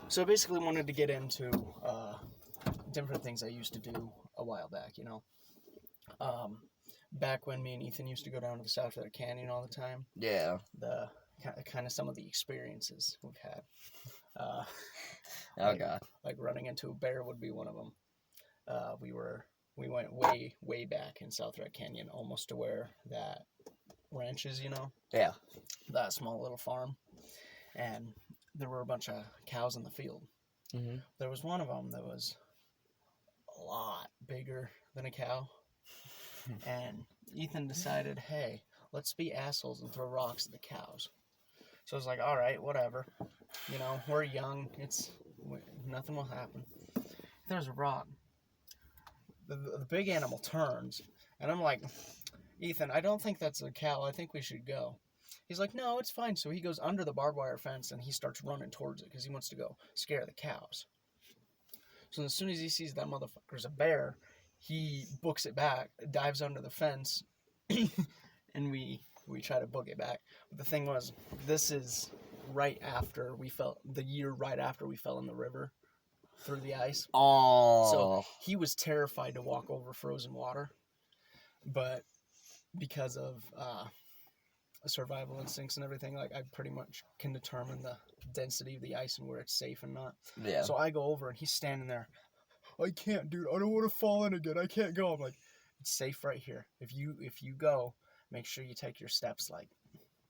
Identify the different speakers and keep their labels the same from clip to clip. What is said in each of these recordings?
Speaker 1: So I basically wanted to get into different things I used to do a while back, back when me and Ethan used to go down to the Southfield Canyon all the time.
Speaker 2: Yeah.
Speaker 1: The kind of some of the experiences we've had.
Speaker 2: Oh, God.
Speaker 1: Like running into a bear would be one of them. We went way back in South Red Canyon, almost to where that ranch is,
Speaker 2: Yeah.
Speaker 1: that small little farm, and there were a bunch of cows in the field.
Speaker 2: Mm-hmm.
Speaker 1: There was one of them that was a lot bigger than a cow, and Ethan decided, hey, let's be assholes and throw rocks at the cows. So I was like, all right, whatever. We're young. Nothing will happen. There's a rock. The big animal turns, and I'm like, Ethan, I don't think that's a cow. I think we should go. He's like, no, it's fine. So he goes under the barbed wire fence, and he starts running towards it because he wants to go scare the cows. So as soon as he sees that motherfucker's a bear, he books it back, dives under the fence, and we try to book it back. But the thing was, this is the year right after we fell in the river through the ice.
Speaker 2: Oh.
Speaker 1: So he was terrified to walk over frozen water, but because of survival instincts and everything, like I pretty much can determine the density of the ice and where it's safe and not.
Speaker 2: Yeah.
Speaker 1: So I go over and he's standing there. I can't, dude. I don't want to fall in again. I can't go. I'm like, it's safe right here. If you go, make sure you take your steps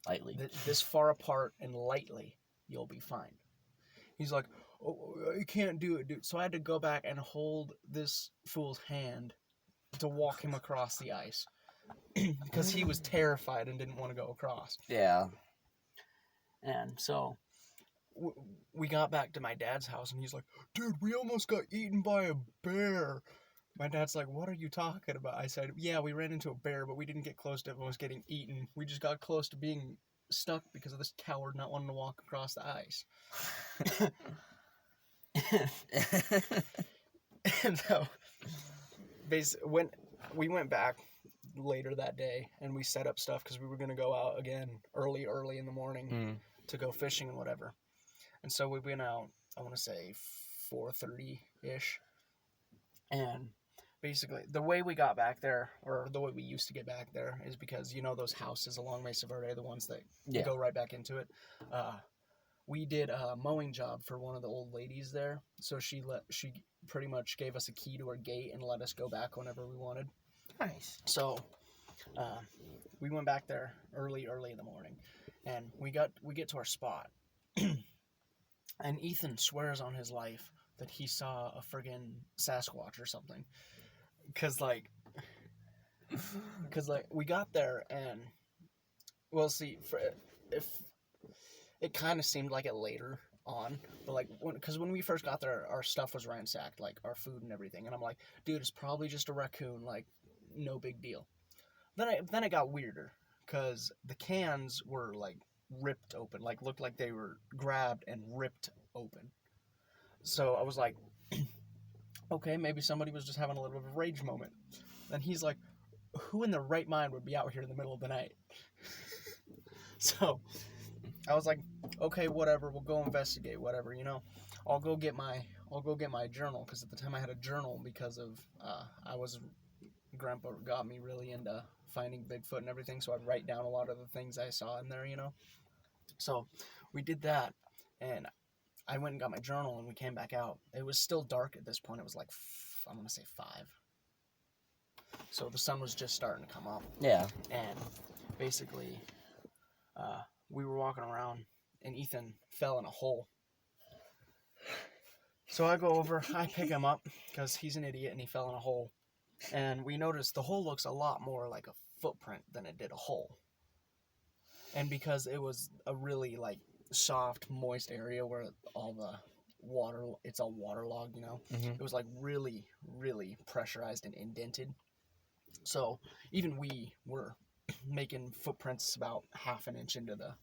Speaker 2: lightly,
Speaker 1: this far apart and lightly. You'll be fine. He's like, oh, I can't do it, dude. So I had to go back and hold this fool's hand to walk him across the ice because he was terrified and didn't want to go across.
Speaker 2: Yeah.
Speaker 1: And so we got back to my dad's house, and he's like, dude, we almost got eaten by a bear. My dad's like, what are you talking about? I said, yeah, we ran into a bear, but we didn't get close to almost getting eaten. We just got close to being stuck because of this coward not wanting to walk across the ice. And so, basically, when we went back later that day, and we set up stuff because we were going to go out again early in the morning to go fishing and whatever. And so we went out, I want to say 4:30-ish. And basically, the way we got back there, or the way we used to get back there, is because, those houses along Mesa Verde, the ones that go right back into it. We did a mowing job for one of the old ladies there. So she pretty much gave us a key to her gate and let us go back whenever we wanted.
Speaker 2: Nice.
Speaker 1: So we went back there early in the morning, and we get to our spot. And Ethan swears on his life that he saw a friggin' Sasquatch or something. Because we got there and, well, see, if it kind of seemed like it later on, but because when we first got there, our stuff was ransacked, like our food and everything, and I'm like, dude, it's probably just a raccoon, like, no big deal. Then it got weirder, because the cans were like ripped open, like looked like they were grabbed and ripped open. So I was like, okay, maybe somebody was just having a little bit of a rage moment. Then he's like, who in their right mind would be out here in the middle of the night? So I was like, okay, whatever, we'll go investigate, whatever, I'll go get my journal, because at the time I had a journal because of Grandpa got me really into finding Bigfoot and everything, so I'd write down a lot of the things I saw in there, So we did that, and I went and got my journal, and we came back out. It was still dark at this point. It was like, I'm going to say 5. So the sun was just starting to come up.
Speaker 2: Yeah.
Speaker 1: And basically, we were walking around, and Ethan fell in a hole. So I go over, I pick him up, because he's an idiot, and he fell in a hole. And we noticed the hole looks a lot more like a footprint than it did a hole. And because it was a really, like, soft, moist area where all the water, it's all waterlogged,
Speaker 2: Mm-hmm.
Speaker 1: It was, like, really, really pressurized and indented. So even we were making footprints about half an inch into the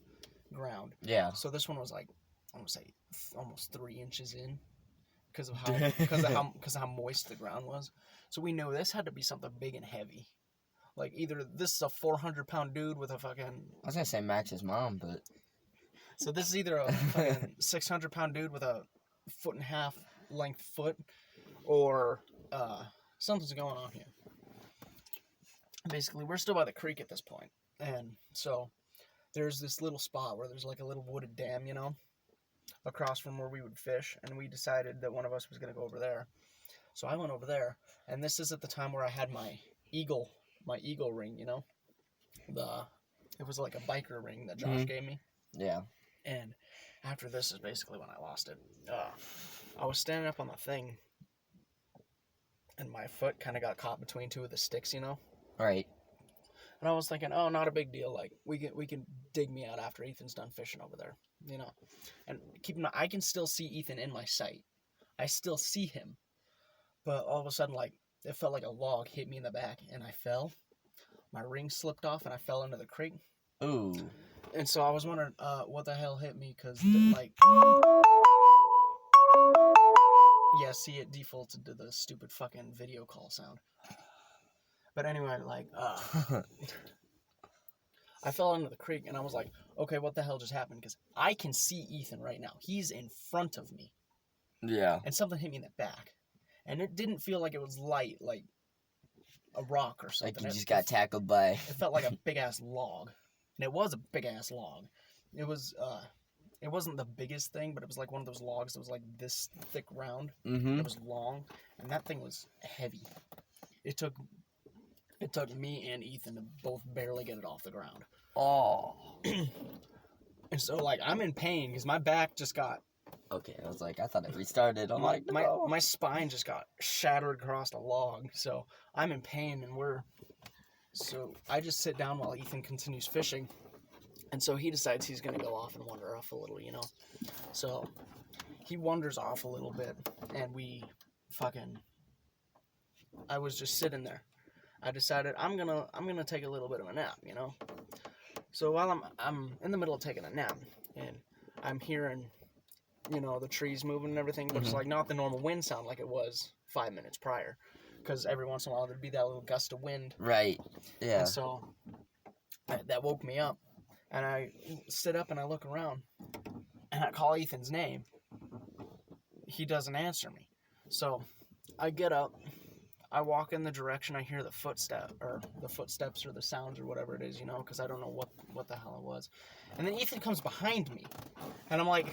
Speaker 1: ground.
Speaker 2: Yeah.
Speaker 1: So this one was, like, I want to say almost 3 inches in. Because of how moist the ground was. So we knew this had to be something big and heavy. Like, either this is a 400-pound dude with a fucking...
Speaker 2: I was going to say Max's mom, but...
Speaker 1: So this is either a fucking 600-pound dude with a foot and a half length foot, or something's going on here. Basically, we're still by the creek at this point, and so there's this little spot where there's like a little wooded dam, you know, across from where we would fish, and we decided that one of us was going to go over there. So I went over there, and this is at the time where I had my eagle ring, you know, it was like a biker ring that Josh gave me.
Speaker 2: Yeah.
Speaker 1: And after this is basically when I lost it. I was standing up on the thing, and my foot kind of got caught between two of the sticks, you know.
Speaker 2: Right.
Speaker 1: And I was thinking, oh, not a big deal. Like we can dig me out after Ethan's done fishing over there, you know. And keep in mind, I can still see Ethan in my sight. I still see him, but all of a sudden, like it felt like a log hit me in the back, and I fell. My ring slipped off, and I fell into the creek.
Speaker 2: Ooh.
Speaker 1: And so I was wondering, what the hell hit me? Cause like, yeah, see, it defaulted to the stupid fucking video call sound. But anyway, like, I fell into the creek, and I was like, okay, what the hell just happened? Because I can see Ethan right now. He's in front of me.
Speaker 2: Yeah.
Speaker 1: And something hit me in the back. And it didn't feel like it was light, like a rock or something.
Speaker 2: Like you just got tackled by...
Speaker 1: It felt like a big-ass log. And it was a big-ass log. It was, it wasn't the biggest thing, but it was like one of those logs that was like this thick round.
Speaker 2: Mm-hmm.
Speaker 1: It was long, and that thing was heavy. It took me and Ethan to both barely get it off the ground.
Speaker 2: Oh.
Speaker 1: And so, like, I'm in pain because my back just got...
Speaker 2: Okay, I was like, I thought it restarted. I'm like, no.
Speaker 1: My spine just got shattered across a log. So I'm in pain, and so I just sit down while Ethan continues fishing. And so he decides he's going to go off and wander off a little, you know. So he wanders off a little bit, and I was just sitting there. I decided I'm gonna take a little bit of a nap, you know. So while I'm in the middle of taking a nap, and I'm hearing, you know, the trees moving and everything, but it's like not the normal wind sound like it was 5 minutes prior, because every once in a while there'd be that little gust of wind.
Speaker 2: Right. Yeah.
Speaker 1: And so that woke me up, and I sit up and I look around, and I call Ethan's name. He doesn't answer me, so I get up. I walk in the direction I hear the footsteps or the sounds or whatever it is, you know, because I don't know what the hell it was. And then Ethan comes behind me, and I'm like,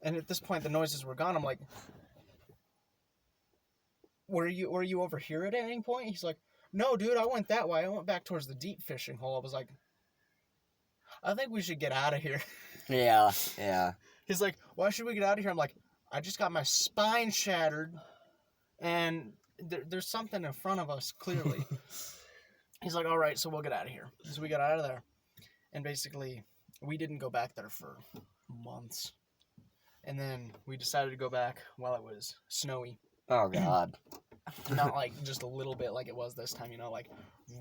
Speaker 1: and at this point the noises were gone. I'm like, were you over here at any point? He's like, no, dude, I went that way. I went back towards the deep fishing hole. I was like, I think we should get out of here.
Speaker 2: Yeah, yeah.
Speaker 1: He's like, why should we get out of here? I'm like, I just got my spine shattered. And there's something in front of us, clearly. He's like, all right, so we'll get out of here. So we got out of there. And basically, we didn't go back there for months. And then we decided to go back while it was snowy.
Speaker 2: Oh, God.
Speaker 1: Not like just a little bit like it was this time, you know, like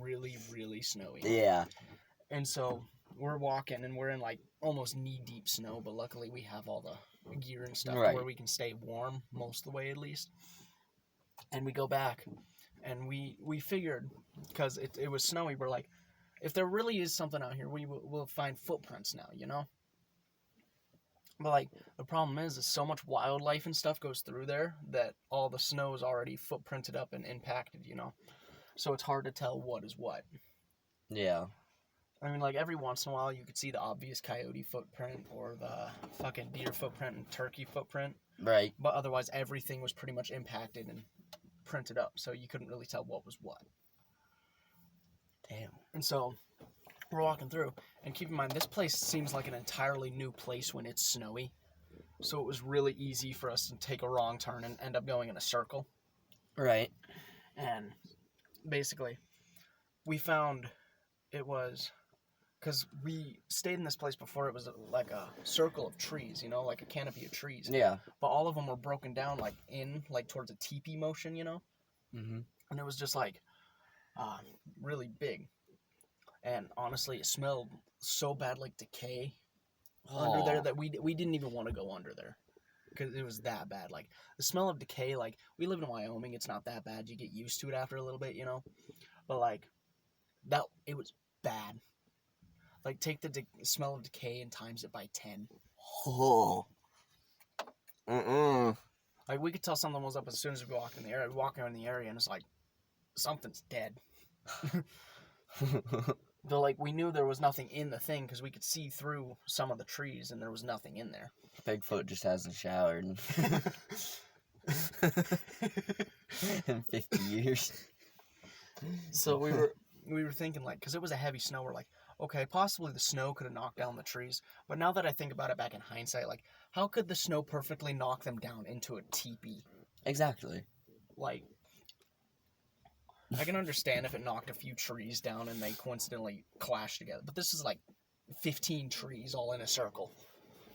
Speaker 1: really, really snowy.
Speaker 2: Yeah.
Speaker 1: And so we're walking, and we're in like almost knee-deep snow, but luckily we have all the gear and stuff
Speaker 2: Right.
Speaker 1: where we can stay warm most of the way at least. And we go back, and we figured, because it was snowy, we're like, if there really is something out here, we'll find footprints now, you know? But, like, the problem is so much wildlife and stuff goes through there that all the snow is already footprinted up and impacted, you know? So it's hard to tell what is what.
Speaker 2: Yeah.
Speaker 1: I mean, like, every once in a while you could see the obvious coyote footprint or the fucking deer footprint and turkey footprint.
Speaker 2: Right.
Speaker 1: But otherwise, everything was pretty much impacted and printed up, so you couldn't really tell what was what.
Speaker 2: Damn.
Speaker 1: And so we're walking through, and keep in mind, this place seems like an entirely new place when it's snowy, so it was really easy for us to take a wrong turn and end up going in a circle.
Speaker 2: Right.
Speaker 1: And basically, we found it was, because we stayed in this place before, it was like a circle of trees, you know, like a canopy of trees.
Speaker 2: Yeah.
Speaker 1: But all of them were broken down, like towards a teepee motion, you know?
Speaker 2: Mm-hmm.
Speaker 1: And it was just like, really big. And honestly, it smelled so bad, like decay under there, that we didn't even want to go under there. Because it was that bad. Like, the smell of decay, like, we live in Wyoming, it's not that bad. You get used to it after a little bit, you know? But, like, it was bad. Like, take the smell of decay and times it by 10.
Speaker 2: Oh. Mm-mm.
Speaker 1: Like, we could tell something was up as soon as we walked in the area. We walk in the area, and it's like, something's dead. But, like, we knew there was nothing in the thing because we could see through some of the trees, and there was nothing in there.
Speaker 2: Bigfoot just hasn't showered in 50 years.
Speaker 1: So we were thinking, like, because it was a heavy snow, we're like, okay, possibly the snow could have knocked down the trees. But now that I think about it back in hindsight, like, how could the snow perfectly knock them down into a teepee?
Speaker 2: Exactly.
Speaker 1: Like, I can understand if it knocked a few trees down and they coincidentally clashed together. But this is like 15 trees all in a circle.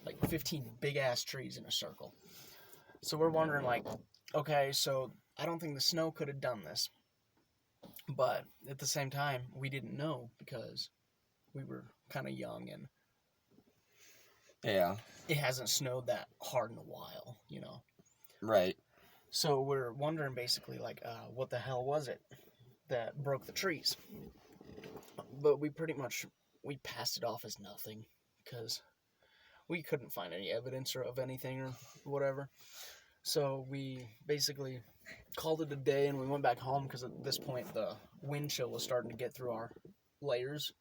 Speaker 1: Like 15 big-ass trees in a circle. So we're wondering, like, okay, so I don't think the snow could have done this. But at the same time, we didn't know because we were kind of young and
Speaker 2: Yeah.
Speaker 1: it hasn't snowed that hard in a while, you know.
Speaker 2: Right.
Speaker 1: So we're wondering basically, like, what the hell was it that broke the trees? But we passed it off as nothing because we couldn't find any evidence of anything or whatever. So we basically called it a day and we went back home because at this point the wind chill was starting to get through our layers.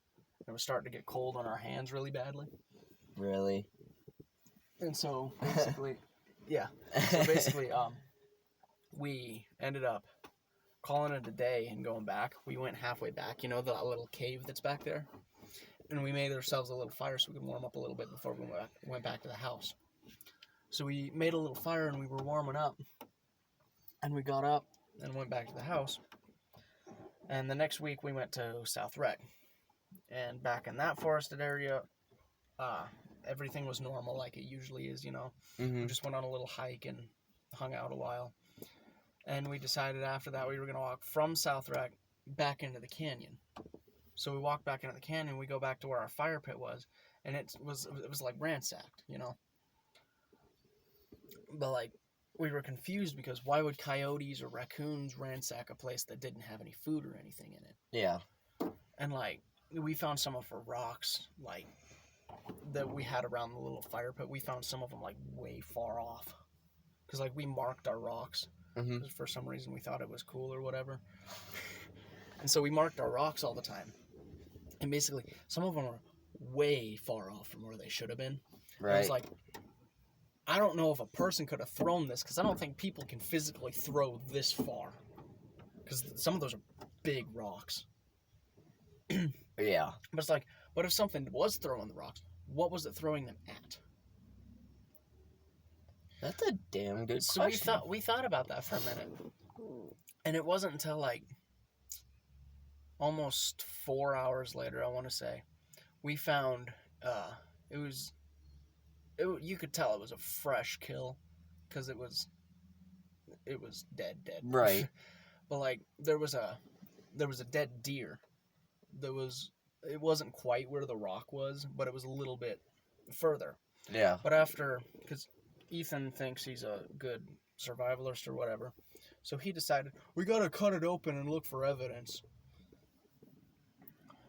Speaker 1: It was starting to get cold on our hands really badly.
Speaker 2: Really?
Speaker 1: And so basically, yeah. So basically, we ended up calling it a day and going back. We went halfway back, you know, the little cave that's back there. And we made ourselves a little fire so we could warm up a little bit before we went back to the house. So we made a little fire and we were warming up. And we got up and went back to the house. And the next week we went to South Rec. And back in that forested area, everything was normal like it usually is, you know.
Speaker 2: Mm-hmm.
Speaker 1: We just went on a little hike and hung out a while. And we decided after that we were going to walk from South Rec back into the canyon. So we walked back into the canyon, we go back to where our fire pit was, and it was like ransacked, you know. But like, we were confused because why would coyotes or raccoons ransack a place that didn't have any food or anything in it?
Speaker 2: Yeah.
Speaker 1: And like, we found some of the rocks, like, that we had around the little fire pit. We found some of them like way far off. Because like, we marked our rocks.
Speaker 2: Mm-hmm.
Speaker 1: For some reason we thought it was cool or whatever. And so we marked our rocks all the time. And basically, some of them were way far off from where they should have been.
Speaker 2: Right.
Speaker 1: It was like, I don't know if a person could have thrown this, because I don't think people can physically throw this far. Because some of those are big rocks.
Speaker 2: Yeah.
Speaker 1: But it's like, but if something was throwing the rocks, what was it throwing them at?
Speaker 2: That's a damn good
Speaker 1: So
Speaker 2: question.
Speaker 1: we thought about that for a minute. And it wasn't until like almost 4 hours later, I want to say, we found you could tell it was a fresh kill because it was dead.
Speaker 2: Right.
Speaker 1: But like, there was a dead deer. It wasn't quite where the rock was, but it was a little bit further.
Speaker 2: Yeah.
Speaker 1: But because Ethan thinks he's a good survivalist or whatever, so he decided, we gotta cut it open and look for evidence.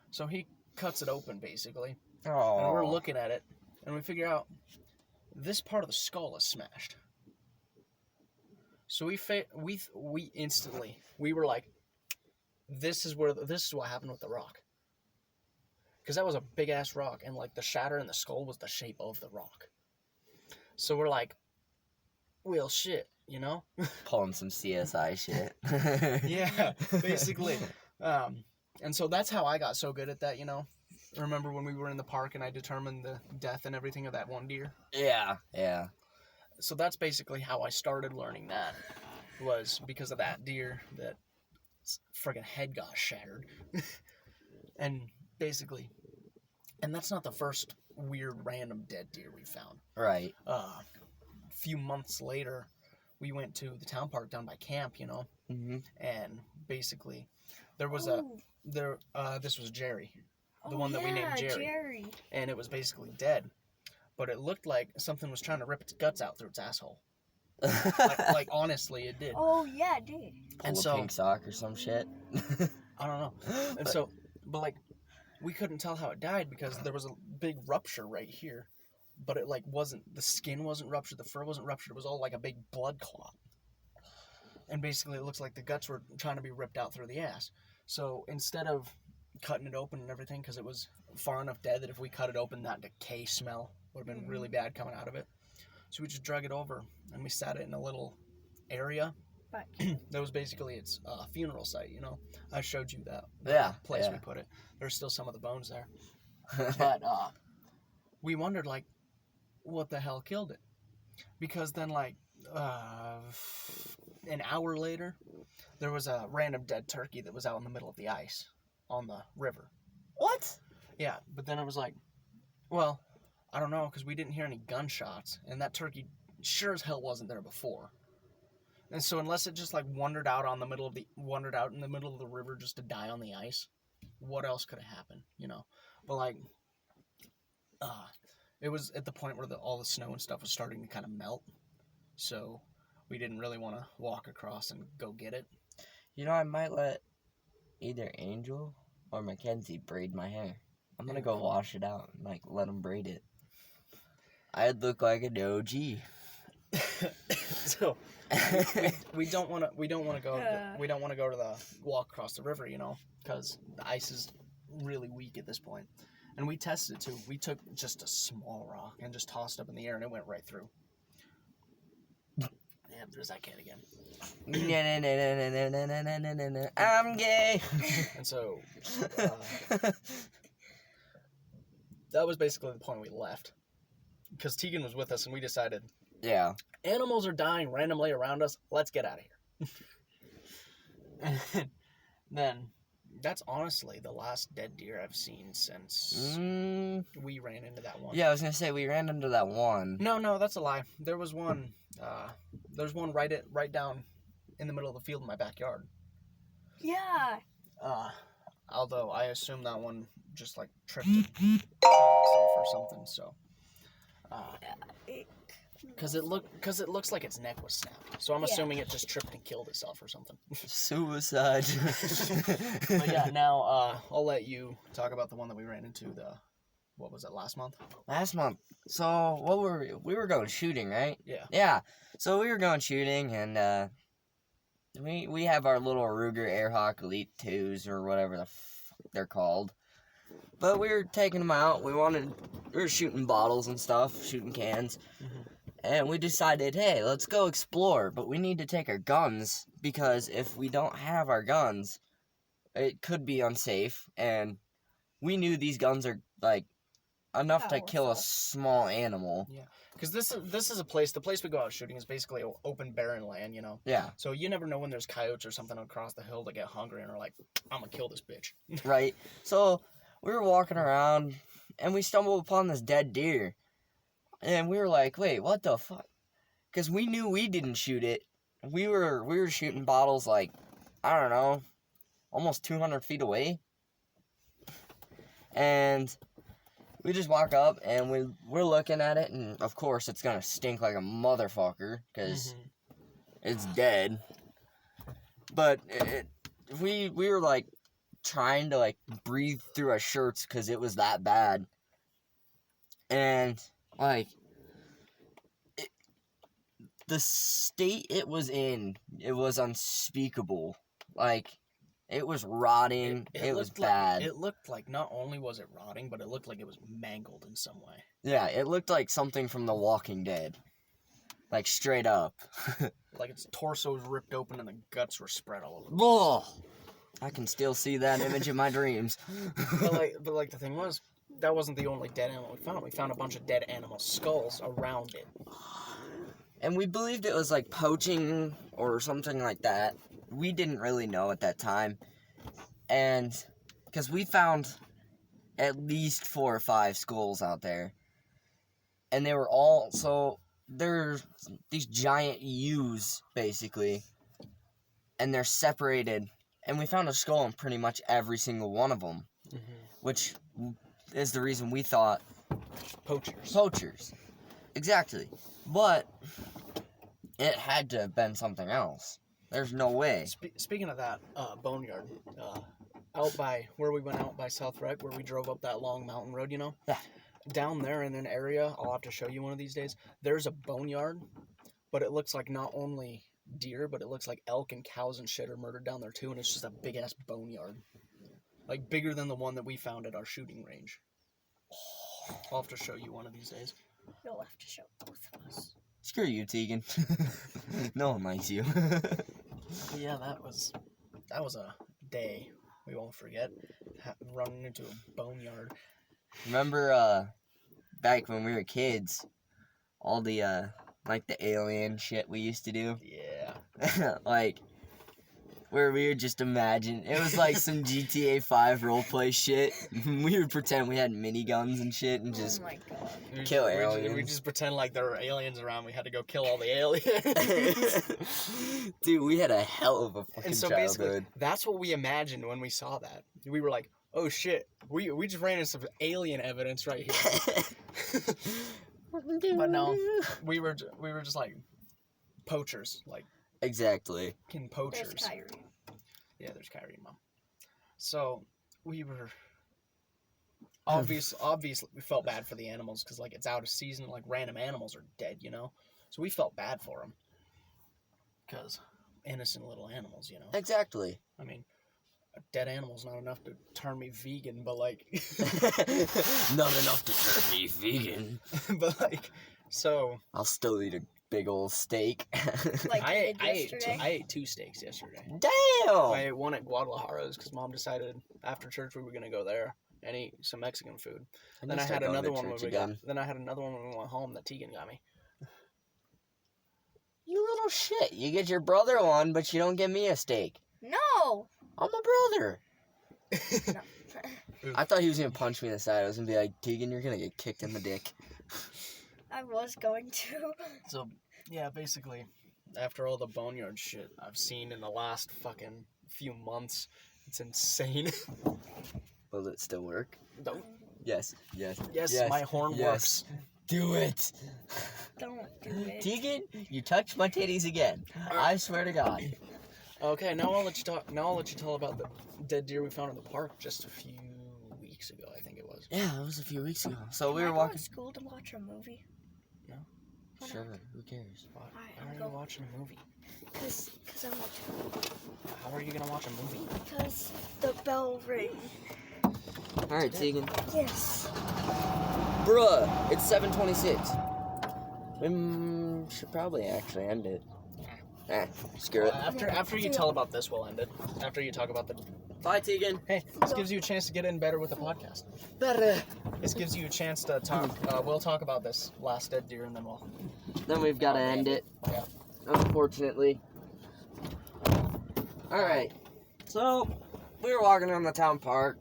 Speaker 1: So he cuts it open, basically,
Speaker 2: Oh.
Speaker 1: and we're looking at it, and we figure out this part of the skull is smashed. So we instantly, we were like, this is what happened with the rock. Because that was a big ass rock, and like the shatter in the skull was the shape of the rock. So we're like, well, shit, you know?
Speaker 2: Pulling some CSI shit.
Speaker 1: Yeah, basically. And so that's how I got so good at that, you know? Remember when we were in the park and I determined the death and everything of that one deer?
Speaker 2: Yeah. Yeah.
Speaker 1: So that's basically how I started learning that, was because of that deer that friggin' head got shattered. And basically, and that's not the first weird random dead deer we found.
Speaker 2: Right.
Speaker 1: A few months later, we went to the town park down by camp, you know,
Speaker 2: Mm-hmm.
Speaker 1: and basically there was this was Jerry, the one that we named Jerry, and it was basically dead, but it looked like something was trying to rip its guts out through its asshole. like honestly, it did.
Speaker 3: Oh yeah, it did.
Speaker 2: Pull
Speaker 1: And
Speaker 2: a
Speaker 1: so
Speaker 2: pink sock or some shit.
Speaker 1: I don't know. And so, but like, we couldn't tell how it died because there was a big rupture right here but it like wasn't, the skin wasn't ruptured, the fur wasn't ruptured, it was all like a big blood clot. And basically it looks like the guts were trying to be ripped out through the ass. So instead of cutting it open and everything, because it was far enough dead that if we cut it open, that decay smell would have been really bad coming out of it. So we just drug it over and we sat it in a little area. That was basically its funeral site, you know. I showed you that place we put it. There's still some of the bones there. But we wondered, like, what the hell killed it? Because then, like, an hour later, there was a random dead turkey that was out in the middle of the ice on the river.
Speaker 2: What?
Speaker 1: Yeah, but then I was like, well, I don't know, because we didn't hear any gunshots, and that turkey sure as hell wasn't there before. And so unless it just like wandered out in the middle of the river just to die on the ice, what else could have happened, you know? But like, it was at the point where all the snow and stuff was starting to kind of melt, so we didn't really want to walk across and go get it.
Speaker 2: You know, I might let either Angel or Mackenzie braid my hair. I'm gonna go wash it out and like let them braid it. I'd look like an OG.
Speaker 1: So we don't want to go to the walk across the river, you know, because the ice is really weak at this point. And we tested it too. We took just a small rock and just tossed it up in the air, and it went right through. Yeah, there's that kid again.
Speaker 2: I'm gay.
Speaker 1: And so that was basically the point we left, because Tegan was with us, and we decided,
Speaker 2: yeah,
Speaker 1: animals are dying randomly around us. Let's get out of here. And then that's honestly the last dead deer I've seen since we ran into that one.
Speaker 2: Yeah, I was gonna say we ran into that one.
Speaker 1: No, that's a lie. There was one. There's one right down in the middle of the field in my backyard.
Speaker 3: Yeah.
Speaker 1: Although I assume that one just like tripped and killed itself or something. So. Because it looks like its neck was snapped. So I'm assuming it just tripped and killed itself or something.
Speaker 2: Suicide.
Speaker 1: But yeah, now I'll let you talk about the one that we ran into. What was it, last month?
Speaker 2: Last month. So what we were going shooting, right?
Speaker 1: Yeah.
Speaker 2: Yeah. So we were going shooting, and we have our little Ruger Airhawk Elite 2s or whatever the they're called. But we were taking them out. We were shooting bottles and stuff, shooting cans. Mm-hmm. And we decided, hey, let's go explore, but we need to take our guns, because if we don't have our guns, it could be unsafe, and we knew these guns are, like, enough to kill a small animal.
Speaker 1: Yeah, because this is the place we go out shooting is basically open, barren land, you know?
Speaker 2: Yeah.
Speaker 1: So you never know when there's coyotes or something across the hill that get hungry and are like, I'm gonna kill this bitch.
Speaker 2: Right. So we were walking around, and we stumbled upon this dead deer. And we were like, wait, what the fuck? Because we knew we didn't shoot it. We were shooting bottles like, I don't know, almost 200 feet away. And we just walk up, and we're looking at it, and of course it's going to stink like a motherfucker, because it's dead. But we were like trying to like breathe through our shirts because it was that bad. And like, the state it was in, it was unspeakable. Like, it was rotting. It was bad.
Speaker 1: It looked like not only was it rotting, but it looked like it was mangled in some way.
Speaker 2: Yeah, it looked like something from The Walking Dead. Like, straight up.
Speaker 1: Like its torso was ripped open and the guts were spread all over.
Speaker 2: Whoa! I can still see that image in my dreams.
Speaker 1: But like the thing was, that wasn't the only dead animal we found. We found a bunch of dead animal skulls around it.
Speaker 2: And we believed it was like poaching or something like that. We didn't really know at that time. And because we found at least 4 or 5 skulls out there. And they were all, so they're these giant U's basically. And they're separated. And we found a skull in pretty much every single one of them. Mm-hmm. Which is the reason we thought poachers. Exactly. But it had to have been something else. There's no way.
Speaker 1: Speaking of that, boneyard, out by where we went out by South Rec, where we drove up that long mountain road, you know?
Speaker 2: Yeah.
Speaker 1: down there in an area, I'll have to show you one of these days. There's a boneyard, but it looks like not only deer, but it looks like elk and cows and shit are murdered down there too, and it's just a big ass boneyard, like bigger than the one that we found at our shooting range. I'll have to show you one of these days.
Speaker 3: You'll have to show both of us.
Speaker 2: Screw you, Tegan. No one likes you.
Speaker 1: But yeah, that was a day we won't forget. Running into a boneyard.
Speaker 2: Remember, back when we were kids, all the, like the alien shit we used to do?
Speaker 1: Yeah.
Speaker 2: Like, where we would just imagine, it was like some GTA 5 roleplay shit. We would pretend we had miniguns and shit and just
Speaker 3: Oh my god.
Speaker 2: kill
Speaker 1: We
Speaker 2: aliens.
Speaker 1: just pretend like there were aliens around. We had to go kill all the aliens.
Speaker 2: Dude, we had a hell of a fucking
Speaker 1: And so basically,
Speaker 2: childhood.
Speaker 1: that's what we imagined when we saw that. We were like, oh shit, we just ran into some alien evidence right here. But no, we were just like poachers, like
Speaker 2: Exactly.
Speaker 1: fucking
Speaker 3: There's
Speaker 1: poachers.
Speaker 3: Kyrie.
Speaker 1: Yeah, there's Kyrie, Mom. So we were obviously we felt bad for the animals because like it's out of season, like random animals are dead, you know. So we felt bad for them because innocent little animals, you know.
Speaker 2: Exactly.
Speaker 1: I mean, a dead animal's not enough to turn me vegan, but like,
Speaker 2: Not enough to turn me vegan.
Speaker 1: but like, so
Speaker 2: I'll still eat a big old steak.
Speaker 3: Like
Speaker 1: I
Speaker 3: I did
Speaker 1: ate
Speaker 3: yesterday.
Speaker 1: I ate 2 steaks yesterday.
Speaker 2: Damn!
Speaker 1: I ate one at Guadalajara's because Mom decided after church we were gonna go there and eat some Mexican food. Then I had another one when we got. Then I had another one when we went home that Tegan got me.
Speaker 2: You little shit. You get your brother one, but you don't get me a steak.
Speaker 3: No.
Speaker 2: I'm a brother.
Speaker 3: No.
Speaker 2: I thought he was gonna punch me in the side. I was gonna be like, Tegan, you're gonna get kicked in the dick.
Speaker 3: I was going to.
Speaker 1: So yeah, basically, after all the boneyard shit I've seen in the last fucking few months, it's insane.
Speaker 2: Will it still work?
Speaker 1: Don't.
Speaker 2: Yes. Yes.
Speaker 1: Yes, my horn
Speaker 2: yes.
Speaker 1: works.
Speaker 2: Do it.
Speaker 3: Don't do it.
Speaker 2: Tegan, you touched my titties again. I swear to God.
Speaker 1: Okay, now I'll let you talk. Now I'll let you tell about the dead deer we found in the park just a few weeks ago. I think it was.
Speaker 2: Yeah, it was a few weeks ago. So we
Speaker 3: Can I
Speaker 2: were
Speaker 3: go
Speaker 2: walking.
Speaker 3: to school to watch a movie.
Speaker 2: Sure. Who cares?
Speaker 1: Why,
Speaker 3: Alright,
Speaker 1: why
Speaker 3: I'll
Speaker 1: are you
Speaker 3: go.
Speaker 1: watching a movie?
Speaker 3: Cause I want to.
Speaker 1: How are you gonna watch a movie?
Speaker 3: Because the bell ring.
Speaker 2: All right, Tegan.
Speaker 3: Yes.
Speaker 2: Bruh, it's 7:26. We should probably actually end it. Screw it.
Speaker 1: After you tell about this, we'll end it. After you talk about the.
Speaker 2: Bye, Tegan.
Speaker 1: Hey, this gives you a chance to get in better with the podcast.
Speaker 2: Better.
Speaker 1: This gives you a chance to talk. We'll talk about this last dead deer, and then we'll.
Speaker 2: Then we've got to end it.
Speaker 1: Yeah.
Speaker 2: Unfortunately. Alright. So, we were walking around the town park.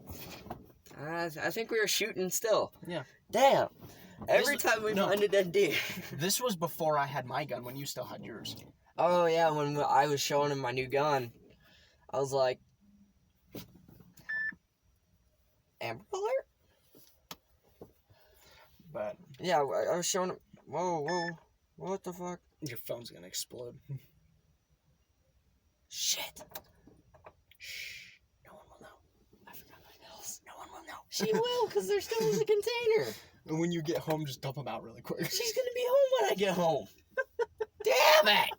Speaker 2: I think we were shooting still.
Speaker 1: Yeah.
Speaker 2: Damn. Every
Speaker 1: This-
Speaker 2: time we
Speaker 1: no.
Speaker 2: find a dead deer.
Speaker 1: This was before I had my gun. When you still had yours.
Speaker 2: Oh, yeah, when I was showing him my new gun, I was like, Amber Alert?
Speaker 1: But
Speaker 2: Yeah, I was showing him. Whoa. What the fuck?
Speaker 1: your phone's gonna explode.
Speaker 2: Shit.
Speaker 1: Shh. No one will know.
Speaker 2: I forgot my pills.
Speaker 1: No one will know.
Speaker 2: She will, because they're still in the container.
Speaker 1: And when you get home, just dump them out really quick.
Speaker 2: She's gonna be home when I get home. Damn it!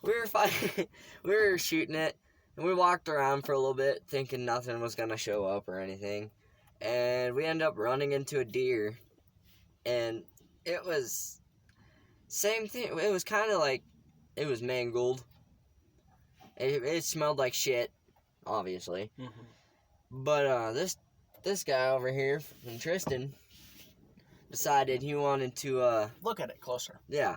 Speaker 2: We were shooting it, and we walked around for a little bit, thinking nothing was gonna show up or anything, and we ended up running into a deer, and it was same thing. It was kind of like it was mangled. It smelled like shit, obviously, but this guy over here, from Tristan, decided he wanted to
Speaker 1: Look at it closer.
Speaker 2: yeah.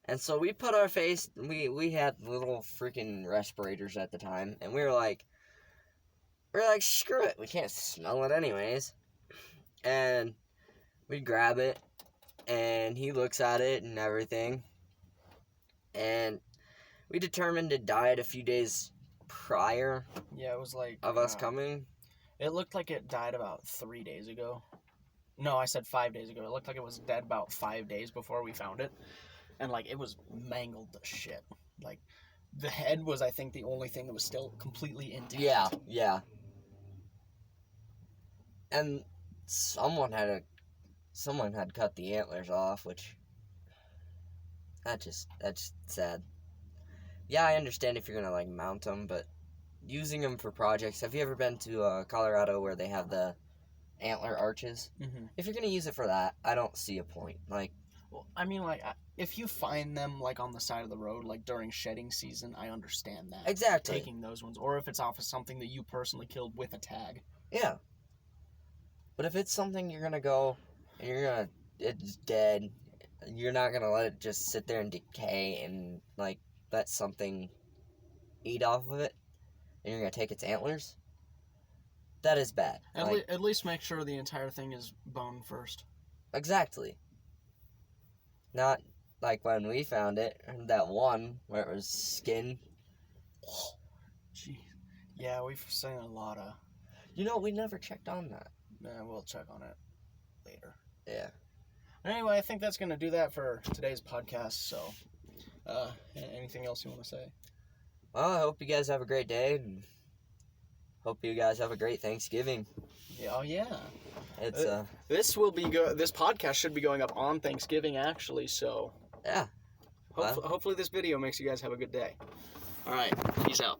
Speaker 2: And so we put our face, we had little freaking respirators at the time, and we were like, screw it, we can't smell it anyways. And we grab it, and he looks at it and everything. And we determined to die it a few days prior
Speaker 1: Yeah, it was like
Speaker 2: of us coming.
Speaker 1: It looked like it died about 3 days ago. No, I said 5 days ago. It looked like it was dead about 5 days before we found it. And, like, it was mangled to shit. Like, the head was, I think, the only thing that was still completely intact.
Speaker 2: Yeah. And someone had cut the antlers off, which that's sad. Yeah, I understand if you're gonna like mount them, but using them for projects. Have you ever been to Colorado where they have the antler arches?
Speaker 1: Mm-hmm.
Speaker 2: If you're gonna use it for that, I don't see a point. Like,
Speaker 1: Well, I mean, like, if you find them, like, on the side of the road, like, during shedding season, I understand that.
Speaker 2: exactly.
Speaker 1: Taking those ones. Or if it's off of something that you personally killed with a tag.
Speaker 2: Yeah. But if it's something you're gonna go and it's dead, you're not gonna let it just sit there and decay and like let something eat off of it, and you're gonna take its antlers. That is bad.
Speaker 1: At least make sure the entire thing is bone first.
Speaker 2: Exactly. Not like when we found it, that one where it was skin.
Speaker 1: Gee. Yeah, we've seen a lot of...
Speaker 2: We never checked on that.
Speaker 1: we'll check on it later.
Speaker 2: Yeah.
Speaker 1: Anyway, I think that's going to do that for today's podcast, so... anything else you want to say?
Speaker 2: Well, I hope you guys have a great day, and hope you guys have a great Thanksgiving.
Speaker 1: Yeah, oh, yeah.
Speaker 2: It's,
Speaker 1: This will be this podcast should be going up on Thanksgiving, actually, so...
Speaker 2: yeah. Well.
Speaker 1: Hopefully this video makes you guys have a good day. All right, peace out.